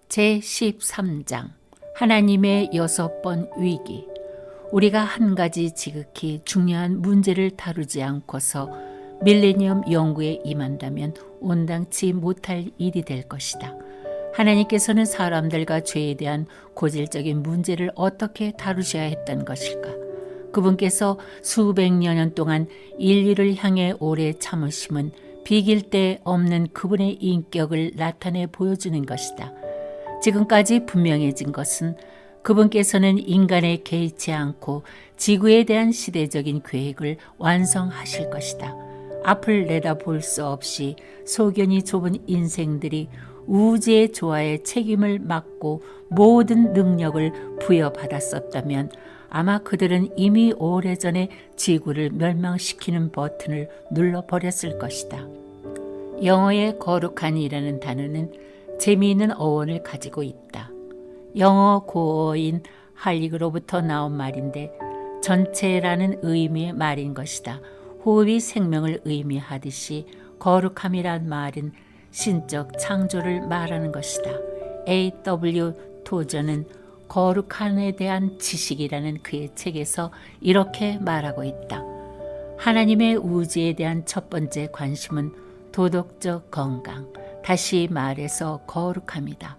제13장 하나님의 6번 위기. 우리가 한 가지 지극히 중요한 문제를 다루지 않고서 밀레니엄 연구에 임한다면 온당치 못할 일이 될 것이다. 하나님께서는 사람들과 죄에 대한 고질적인 문제를 어떻게 다루셔야 했던 것일까? 그분께서 수백 년 동안 인류를 향해 오래 참으심은 비길 데 없는 그분의 인격을 나타내 보여주는 것이다. 지금까지 분명해진 것은 그분께서는 인간에 개의치 않고 지구에 대한 시대적인 계획을 완성하실 것이다. 앞을 내다볼 수 없이 소견이 좁은 인생들이 우주의 조화에 책임을 맡고 모든 능력을 부여받았었다면 아마 그들은 이미 오래전에 지구를 멸망시키는 버튼을 눌러버렸을 것이다. 영어의 거룩한이라는 단어는 재미있는 어원을 가지고 있다. 영어 고어인 할릭으로부터 나온 말인데 전체라는 의미의 말인 것이다. 호흡이 생명을 의미하듯이 거룩함이란 말은 신적 창조를 말하는 것이다. A.W. 토저는 거룩함에 대한 지식이라는 그의 책에서 이렇게 말하고 있다. 하나님의 우주에 대한 첫 번째 관심은 도덕적 건강, 다시 말해서 거룩함이다.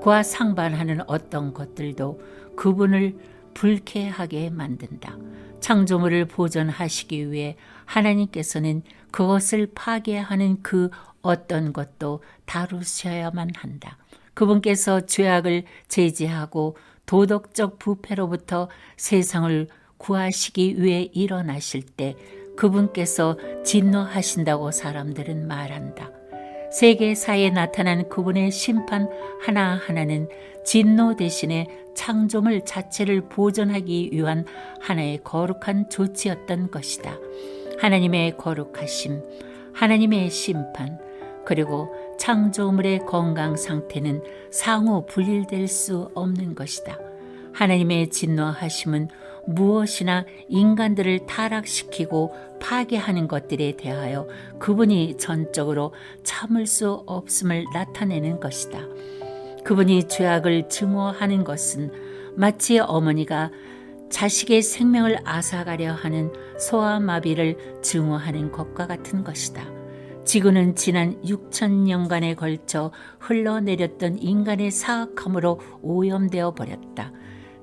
그와 상반하는 어떤 것들도 그분을 불쾌하게 만든다. 창조물을 보존하시기 위해 하나님께서는 그것을 파괴하는 그 어떤 것도 다루셔야만 한다. 그분께서 죄악을 제지하고 도덕적 부패로부터 세상을 구하시기 위해 일어나실 때 그분께서 진노하신다고 사람들은 말한다. 세계사에 나타난 그분의 심판 하나하나는 진노 대신에 창조물 자체를 보존하기 위한 하나의 거룩한 조치였던 것이다. 하나님의 거룩하심, 하나님의 심판, 그리고 창조물의 건강 상태는 상호 분리될 수 없는 것이다. 하나님의 진노하심은 무엇이나 인간들을 타락시키고 파괴하는 것들에 대하여 그분이 전적으로 참을 수 없음을 나타내는 것이다. 그분이 죄악을 증오하는 것은 마치 어머니가 자식의 생명을 앗아가려 하는 소아마비를 증오하는 것과 같은 것이다. 지구는 지난 6,000년간에 걸쳐 흘러내렸던 인간의 사악함으로 오염되어 버렸다.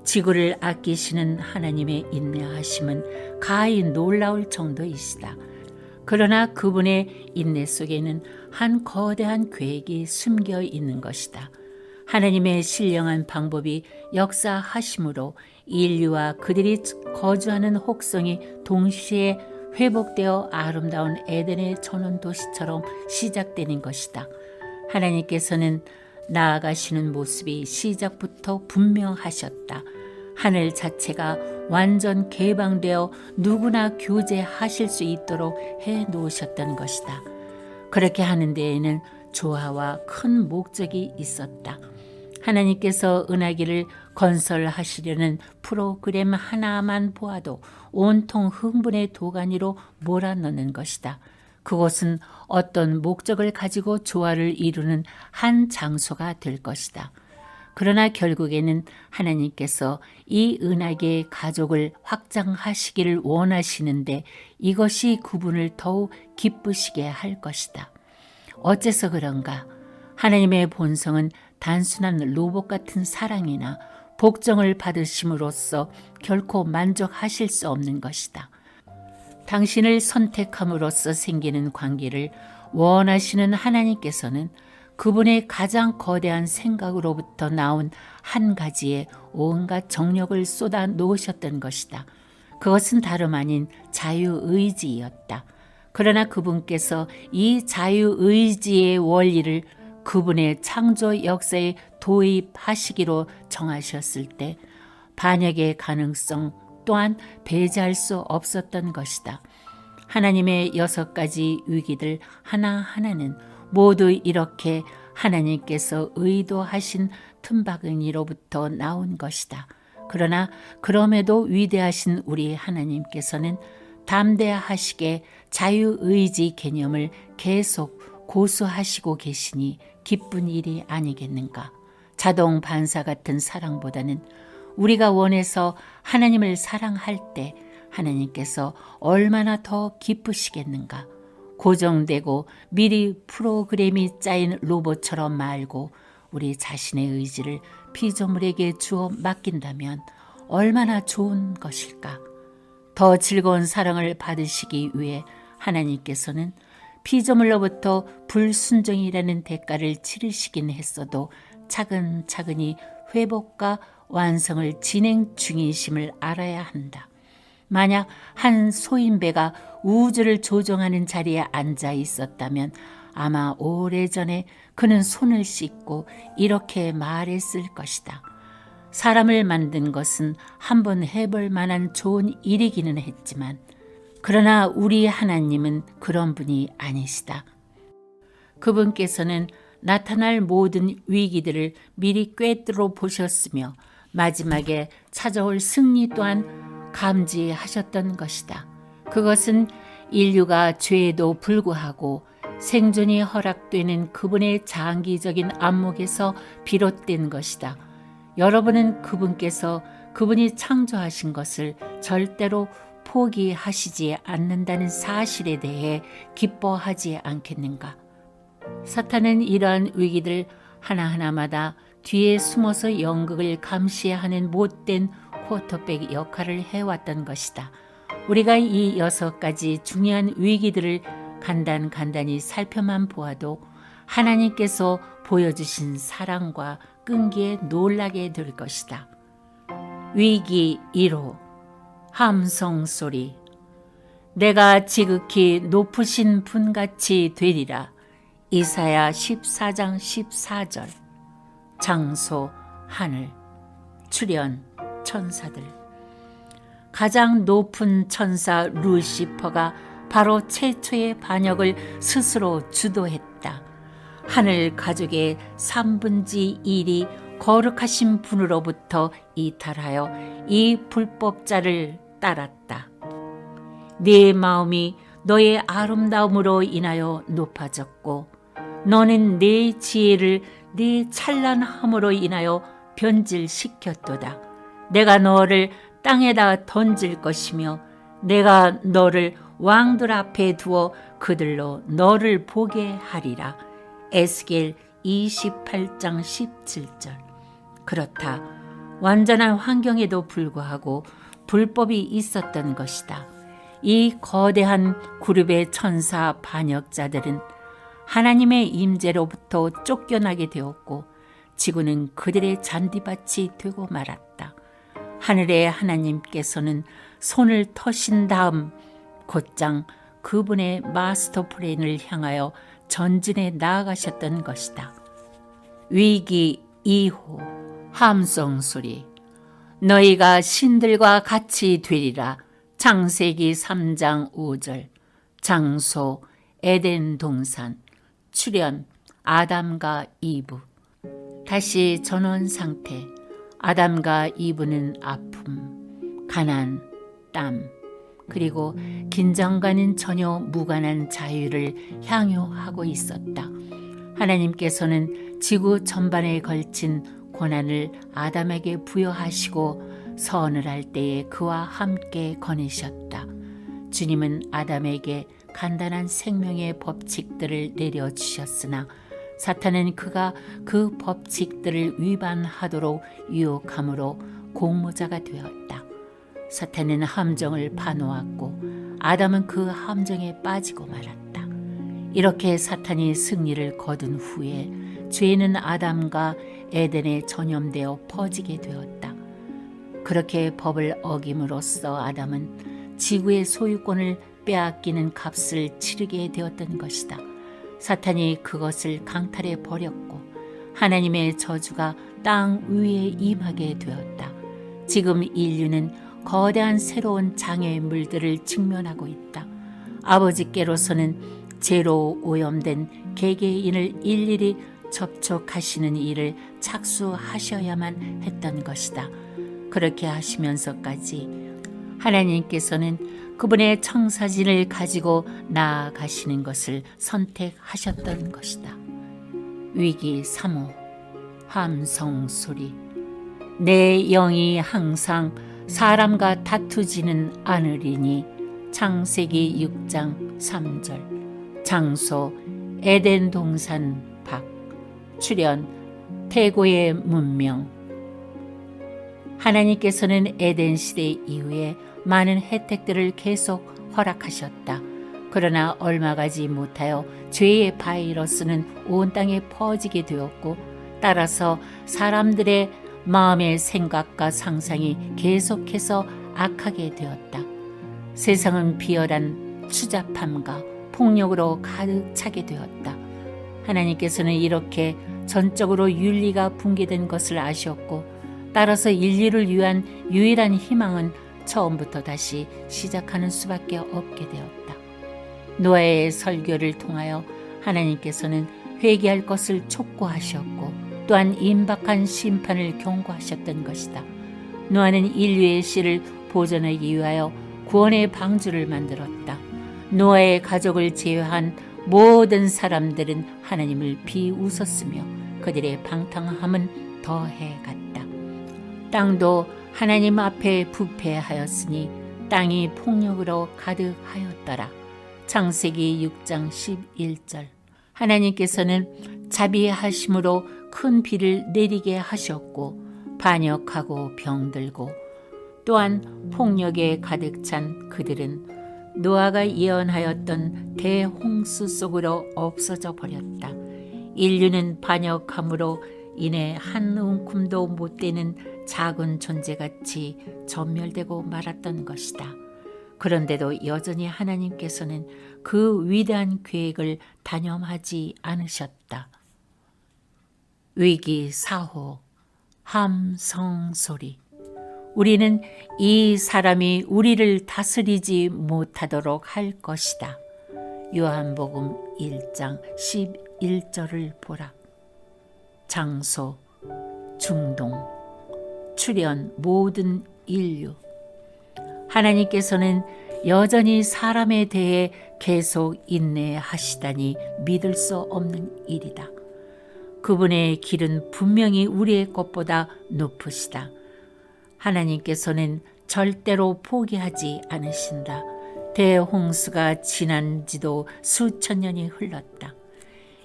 지구를 아끼시는 하나님의 인내하심은 가히 놀라울 정도이시다. 그러나 그분의 인내 속에는 한 거대한 계획이 숨겨 있는 것이다. 하나님의 신령한 방법이 역사하심으로 인류와 그들이 거주하는 혹성이 동시에 회복되어 아름다운 에덴의 전원 도시처럼 시작되는 것이다. 하나님께서는 나아가시는 모습이 시작부터 분명하셨다. 하늘 자체가 완전 개방되어 누구나 교제하실 수 있도록 해 놓으셨던 것이다. 그렇게 하는 데에는 조화와 큰 목적이 있었다. 하나님께서 은하계를 건설하시려는 프로그램 하나만 보아도 온통 흥분의 도가니로 몰아넣는 것이다. 그곳은 어떤 목적을 가지고 조화를 이루는 한 장소가 될 것이다. 그러나 결국에는 하나님께서 이 은하계의 가족을 확장하시기를 원하시는데 이것이 그분을 더욱 기쁘시게 할 것이다. 어째서 그런가? 하나님의 본성은 단순한 로봇 같은 사랑이나 복종을 받으심으로써 결코 만족하실 수 없는 것이다. 당신을 선택함으로써 생기는 관계를 원하시는 하나님께서는 그분의 가장 거대한 생각으로부터 나온 한 가지에 온갖 정력을 쏟아 놓으셨던 것이다. 그것은 다름 아닌 자유의지였다. 그러나 그분께서 이 자유의지의 원리를 그분의 창조 역사에 도입하시기로 정하셨을 때 반역의 가능성 또한 배제할 수 없었던 것이다. 하나님의 6가지 위기들 하나하나는 모두 이렇게 하나님께서 의도하신 틈바구니로부터 나온 것이다. 그러나 그럼에도 위대하신 우리 하나님께서는 담대하시게 자유의지 개념을 계속 고수하시고 계시니 기쁜 일이 아니겠는가. 자동 반사 같은 사랑보다는 우리가 원해서 하나님을 사랑할 때 하나님께서 얼마나 더 기쁘시겠는가. 고정되고 미리 프로그램이 짜인 로봇처럼 말고 우리 자신의 의지를 피조물에게 주어 맡긴다면 얼마나 좋은 것일까. 더 즐거운 사랑을 받으시기 위해 하나님께서는 피조물로부터 불순종이라는 대가를 치르시긴 했어도 차근차근히 회복과 완성을 진행 중이심을 알아야 한다. 만약 한 소인배가 우주를 조종하는 자리에 앉아 있었다면 아마 오래전에 그는 손을 씻고 이렇게 말했을 것이다. 사람을 만든 것은 한번 해볼 만한 좋은 일이기는 했지만 그러나 우리 하나님은 그런 분이 아니시다. 그분께서는 나타날 모든 위기들을 미리 꿰뚫어 보셨으며 마지막에 찾아올 승리 또한 감지하셨던 것이다. 그것은 인류가 죄에도 불구하고 생존이 허락되는 그분의 장기적인 안목에서 비롯된 것이다. 여러분은 그분께서 그분이 창조하신 것을 절대로 포기하시지 않는다는 사실에 대해 기뻐하지 않겠는가? 사탄은 이러한 위기들 하나하나마다 뒤에 숨어서 연극을 감시하는 못된 쿼터백 역할을 해왔던 것이다. 우리가 이 6가지 중요한 위기들을 간단히 살펴만 보아도 하나님께서 보여주신 사랑과 끈기에 놀라게 될 것이다. 위기 1호 함성 소리. 내가 지극히 높으신 분같이 되리라. 이사야 14장 14절. 장소 하늘. 출현 천사들. 가장 높은 천사 루시퍼가 바로 최초의 반역을 스스로 주도했다. 하늘 가족의 3분의 1이 거룩하신 분으로부터 이탈하여 이 불법자를 따랐다. 네 마음이 너의 아름다움으로 인하여 높아졌고 너는 네 지혜를 네 찬란함으로 인하여 변질시켰도다. 내가 너를 땅에다 던질 것이며 내가 너를 왕들 앞에 두어 그들로 너를 보게 하리라. 에스겔 28장 17절. 그렇다. 완전한 환경에도 불구하고 불법이 있었던 것이다. 이 거대한 그룹의 천사 반역자들은 하나님의 임재로부터 쫓겨나게 되었고 지구는 그들의 잔디밭이 되고 말았다. 하늘의 하나님께서는 손을 터신 다음 곧장 그분의 마스터 플랜을 향하여 전진해 나아가셨던 것이다. 위기 2호 함성 소리. 너희가 신들과 같이 되리라. 창세기 3장 5절. 장소 에덴 동산. 출현 아담과 이브. 다시 전원 상태. 아담과 이브는 아픔, 가난, 땀, 그리고 긴장과는 전혀 무관한 자유를 향유하고 있었다. 하나님께서는 지구 전반에 걸친 고난을 아담에게 부여하시고 서원을 할 때에 그와 함께 거니셨다. 주님은 아담에게 간단한 생명의 법칙들을 내려주셨으나 사탄은 그가 그 법칙들을 위반하도록 유혹함으로 공모자가 되었다. 사탄은 함정을 파놓았고 아담은 그 함정에 빠지고 말았다. 이렇게 사탄이 승리를 거둔 후에 죄는 아담과 에덴에 전염되어 퍼지게 되었다. 그렇게 법을 어김으로써 아담은 지구의 소유권을 빼앗기는 값을 치르게 되었던 것이다. 사탄이 그것을 강탈해 버렸고 하나님의 저주가 땅 위에 임하게 되었다. 지금 인류는 거대한 새로운 장애물들을 직면하고 있다. 아버지께로서는 죄로 오염된 개개인을 일일이 접촉하시는 일을 착수하셔야만 했던 것이다. 그렇게 하시면서까지 하나님께서는 그분의 청사진을 가지고 나아가시는 것을 선택하셨던 것이다. 위기 3호 함성 소리. 내 영이 항상 사람과 다투지는 않으리니. 창세기 6장 3절. 장소 에덴 동산 밖. 출연 태고의 문명. 하나님께서는 에덴 시대 이후에 많은 혜택들을 계속 허락하셨다. 그러나 얼마 가지 못하여 죄의 바이러스는 온 땅에 퍼지게 되었고, 따라서 사람들의 마음의 생각과 상상이 계속해서 악하게 되었다. 세상은 비열한 추잡함과 폭력으로 가득 차게 되었다. 하나님께서는 이렇게 전적으로 윤리가 붕괴된 것을 아셨고, 따라서 인류를 위한 유일한 희망은 처음부터 다시 시작하는 수밖에 없게 되었다. 노아의 설교를 통하여 하나님께서는 회개할 것을 촉구하셨고, 또한 임박한 심판을 경고하셨던 것이다. 노아는 인류의 씨를 보존하기 위하여 구원의 방주를 만들었다. 노아의 가족을 제외한 모든 사람들은 하나님을 비웃었으며 그들의 방탕함은 더해갔다. 땅도 하나님 앞에 부패하였으니 땅이 폭력으로 가득하였더라. 창세기 6장 11절. 하나님께서는 자비하심으로 큰 비를 내리게 하셨고, 반역하고 병들고 또한 폭력에 가득 찬 그들은 노아가 예언하였던 대홍수 속으로 없어져 버렸다. 인류는 반역함으로 인해 한 움큼도 못 되는 작은 존재같이 전멸되고 말았던 것이다. 그런데도 여전히 하나님께서는 그 위대한 계획을 단념하지 않으셨다. 위기 4호 함성 소리. 우리는 이 사람이 우리를 다스리지 못하도록 할 것이다. 요한복음 1장 11절을 보라. 장소 중동. 출연 모든 인류. 하나님께서는 여전히 사람에 대해 계속 인내하시다니 믿을 수 없는 일이다. 그분의 길은 분명히 우리의 것보다 높으시다. 하나님께서는 절대로 포기하지 않으신다. 대홍수가 지난 지도 수천 년이 흘렀다.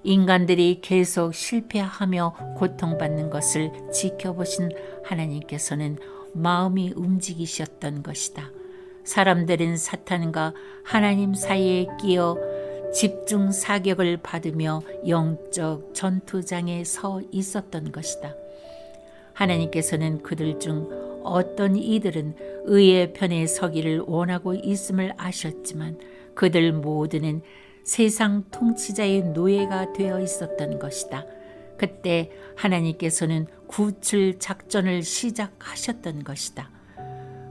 인간들이 계속 실패하며 고통받는 것을 지켜보신 하나님께서는 마음이 움직이셨던 것이다. 사람들은 사탄과 하나님 사이에 끼어 집중 사격을 받으며 영적 전투장에 서 있었던 것이다. 하나님께서는 그들 중 어떤 이들은 의의 편에 서기를 원하고 있음을 아셨지만 그들 모두는 세상 통치자의 노예가 되어 있었던 것이다. 그때 하나님께서는 구출 작전을 시작하셨던 것이다.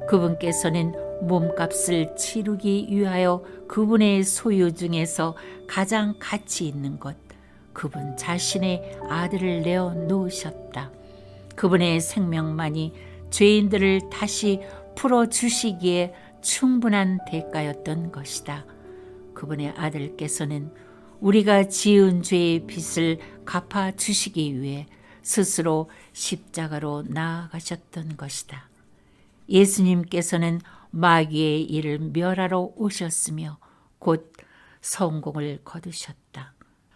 그분께서는 몸값을 치르기 위하여 그분의 소유 중에서 가장 가치 있는 것, 그분 자신의 아들을 내어 놓으셨다. 그분의 생명만이 죄인들을 다시 풀어주시기에 충분한 대가였던 것이다. 그분의 아들께서는 우리가 지은 죄의 빚을 갚아주시기 위해 스스로 십자가로 나아가셨던 것이다. 예수님께서는 마귀의 일을 멸하러 오셨으며 곧 성공을 거두셨다.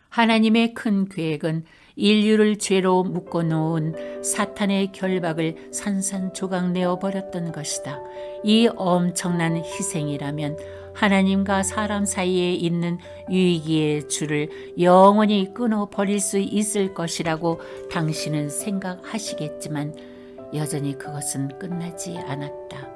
하나님의 큰 계획은 인류를 죄로 묶어놓은 사탄의 결박을 산산조각 내어버렸던 것이다. 이 엄청난 희생이라면 하나님과 사람 사이에 있는 위기의 줄을 영원히 끊어버릴 수 있을 것이라고 당신은 생각하시겠지만 여전히 그것은 끝나지 않았다.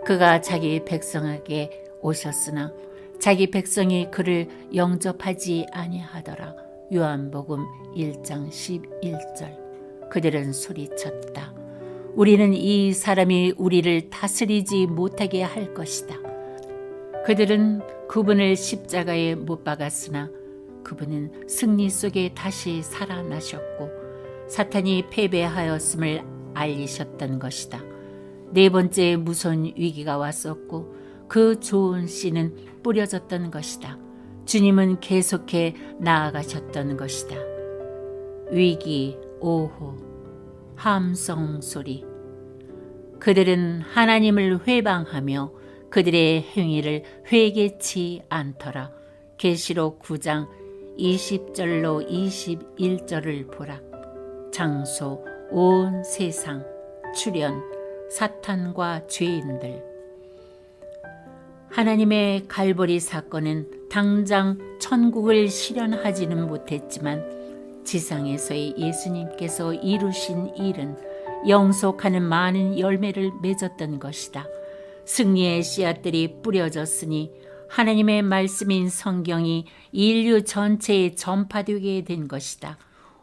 그가 자기 백성에게 오셨으나 자기 백성이 그를 영접하지 아니하더라. 요한복음 1장 11절. 그들은 소리쳤다. 우리는 이 사람이 우리를 다스리지 못하게 할 것이다. 그들은 그분을 십자가에 못 박았으나 그분은 승리 속에 다시 살아나셨고 사탄이 패배하였음을 알리셨던 것이다. 네 번째 무서운 위기가 왔었고 그 좋은 씨는 뿌려졌던 것이다. 주님은 계속해 나아가셨던 것이다. 위기, 오호, 함성 소리. 그들은 하나님을 회방하며 그들의 행위를 회개치 않더라. 계시록 9장 20절로 21절을 보라. 장소, 온 세상, 출현, 사탄과 죄인들. 하나님의 갈보리 사건은 당장 천국을 실현하지는 못했지만 지상에서의 예수님께서 이루신 일은 영속하는 많은 열매를 맺었던 것이다. 승리의 씨앗들이 뿌려졌으니 하나님의 말씀인 성경이 인류 전체에 전파되게 된 것이다.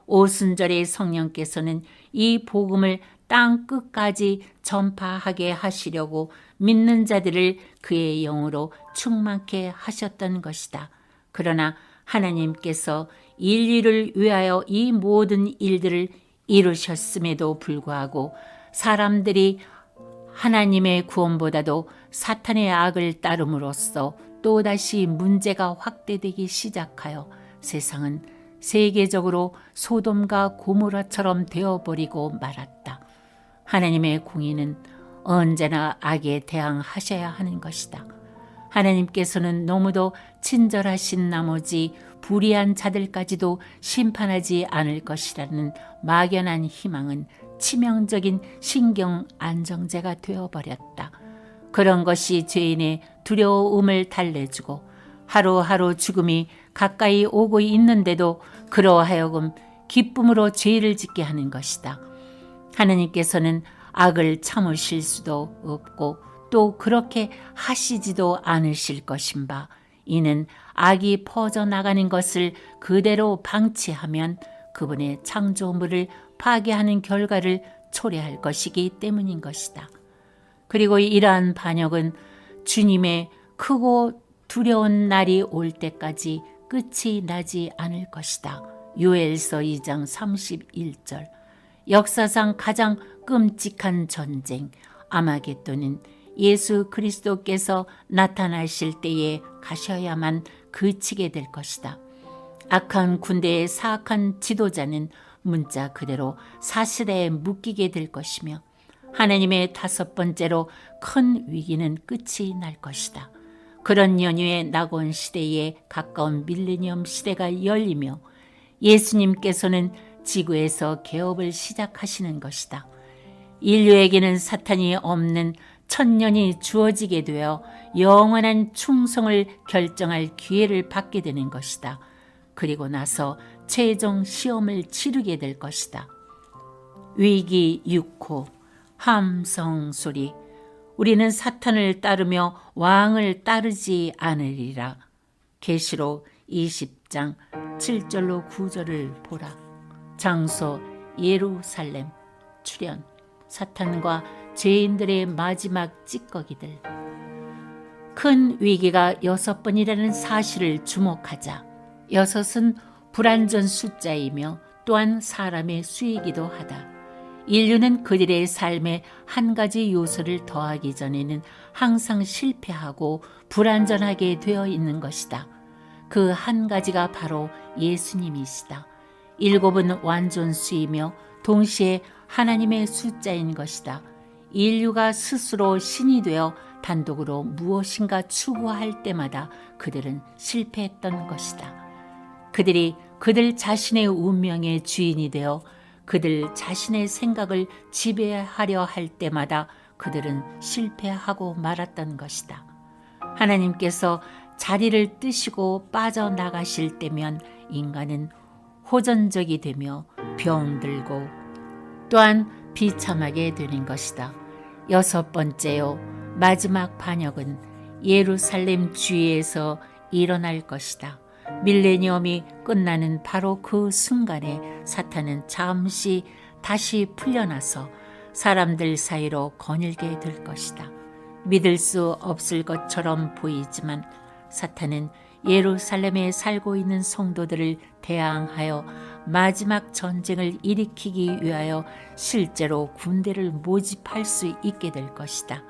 오순절의 성령께서는 이 복음을 땅 끝까지 전파하게 하시려고 믿는 자들을 그의 영으로 충만케 하셨던 것이다. 그러나 하나님께서 인류를 위하여 이 모든 일들을 이루셨음에도 불구하고 사람들이 하나님의 구원보다도 사탄의 악을 따름으로써 또다시 문제가 확대되기 시작하여 세상은 세계적으로 소돔과 고모라처럼 되어버리고 말았다. 하나님의 공의는 언제나 악에 대항하셔야 하는 것이다. 하나님께서는 너무도 친절하신 나머지 불의한 자들까지도 심판하지 않을 것이라는 막연한 희망은 치명적인 신경 안정제가 되어버렸다. 그런 것이 죄인의 두려움을 달래주고 하루하루 죽음이 가까이 오고 있는데도 그러하여금 기쁨으로 죄를 짓게 하는 것이다. 하나님께서는 악을 참으실 수도 없고 또 그렇게 하시지도 않으실 것인 바 이는 악이 퍼져나가는 것을 그대로 방치하면 그분의 창조물을 파괴하는 결과를 초래할 것이기 때문인 것이다. 그리고 이러한 반역은 주님의 크고 두려운 날이 올 때까지 끝이 나지 않을 것이다. 요엘서 2장 31절. 역사상 가장 끔찍한 전쟁 아마겟돈은 예수 그리스도께서 나타나실 때에 가셔야만 그치게 될 것이다. 악한 군대의 사악한 지도자는 문자 그대로 사슬에 묶이게 될 것이며 하나님의 다섯 번째로 큰 위기는 끝이 날 것이다. 그런 연휴의 낙원 시대에 가까운 밀레니엄 시대가 열리며 예수님께서는 지구에서 개업을 시작하시는 것이다. 인류에게는 사탄이 없는 천년이 주어지게 되어 영원한 충성을 결정할 기회를 받게 되는 것이다. 그리고 나서 최종 시험을 치르게 될 것이다. 위기 6호 함성 소리. 우리는 사탄을 따르며 왕을 따르지 않으리라. 계시록 20장 7절로 9절을 보라. 장소 예루살렘. 출현 사탄과 죄인들의 마지막 찌꺼기들. 큰 위기가 6번이라는 사실을 주목하자. 6은 불완전 숫자이며 또한 사람의 수이기도 하다. 인류는 그들의 삶에 한 가지 요소를 더하기 전에는 항상 실패하고 불완전하게 되어 있는 것이다. 그 한 가지가 바로 예수님이시다. 7은 완전수이며 동시에 하나님의 숫자인 것이다. 인류가 스스로 신이 되어 단독으로 무엇인가 추구할 때마다 그들은 실패했던 것이다. 그들이 그들 자신의 운명의 주인이 되어 그들 자신의 생각을 지배하려 할 때마다 그들은 실패하고 말았던 것이다. 하나님께서 자리를 뜨시고 빠져나가실 때면 인간은 호전적이 되며 병들고 또한 비참하게 되는 것이다. 6번째요. 마지막 반역은 예루살렘 주위에서 일어날 것이다. 밀레니엄이 끝나는 바로 그 순간에 사탄은 잠시 다시 풀려나서 사람들 사이로 거닐게 될 것이다. 믿을 수 없을 것처럼 보이지만 사탄은 예루살렘에 살고 있는 성도들을 대항하여 마지막 전쟁을 일으키기 위하여 실제로 군대를 모집할 수 있게 될 것이다.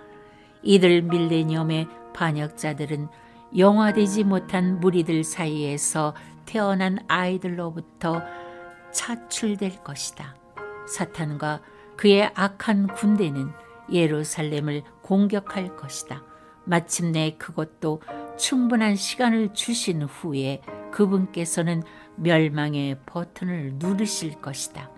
이들 밀레니엄의 반역자들은 영화되지 못한 무리들 사이에서 태어난 아이들로부터 차출될 것이다. 사탄과 그의 악한 군대는 예루살렘을 공격할 것이다. 마침내 그것도 충분한 시간을 주신 후에 그분께서는 멸망의 버튼을 누르실 것이다.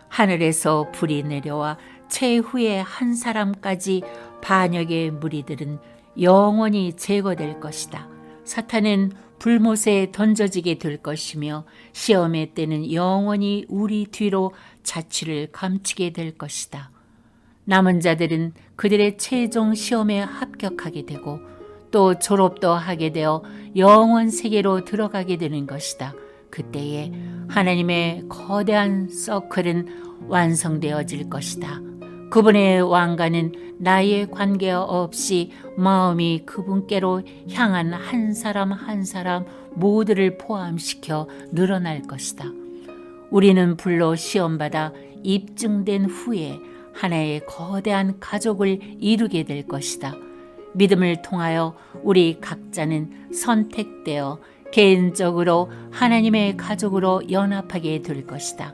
하늘에서 불이 내려와 최후의 한 사람까지 반역의 무리들은 영원히 제거될 것이다. 사탄은 불못에 던져지게 될 것이며 시험의 때는 영원히 우리 뒤로 자취를 감추게 될 것이다. 남은 자들은 그들의 최종 시험에 합격하게 되고 또 졸업도 하게 되어 영원 세계로 들어가게 되는 것이다. 그때에 하나님의 거대한 서클은 완성되어질 것이다. 그분의 왕가는 나의 관계 없이 마음이 그분께로 향한 한 사람 한 사람 모두를 포함시켜 늘어날 것이다. 우리는 불로 시험받아 입증된 후에 하나의 거대한 가족을 이루게 될 것이다. 믿음을 통하여 우리 각자는 선택되어 개인적으로 하나님의 가족으로 연합하게 될 것이다.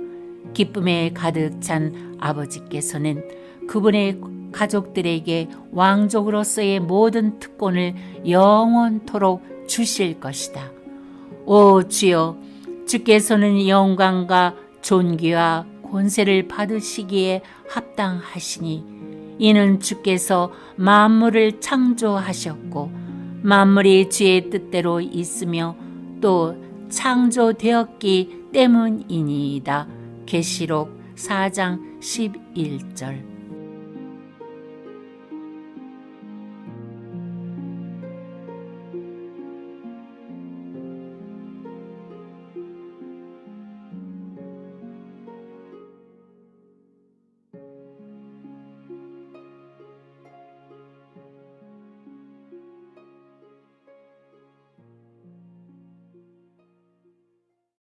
기쁨에 가득 찬 아버지께서는 그분의 가족들에게 왕족으로서의 모든 특권을 영원토록 주실 것이다. 오 주여, 주께서는 영광과 존귀와 권세를 받으시기에 합당하시니 이는 주께서 만물을 창조하셨고 만물이 주의 뜻대로 있으며 또 창조되었기 때문이니이다. 계시록 4장 11절.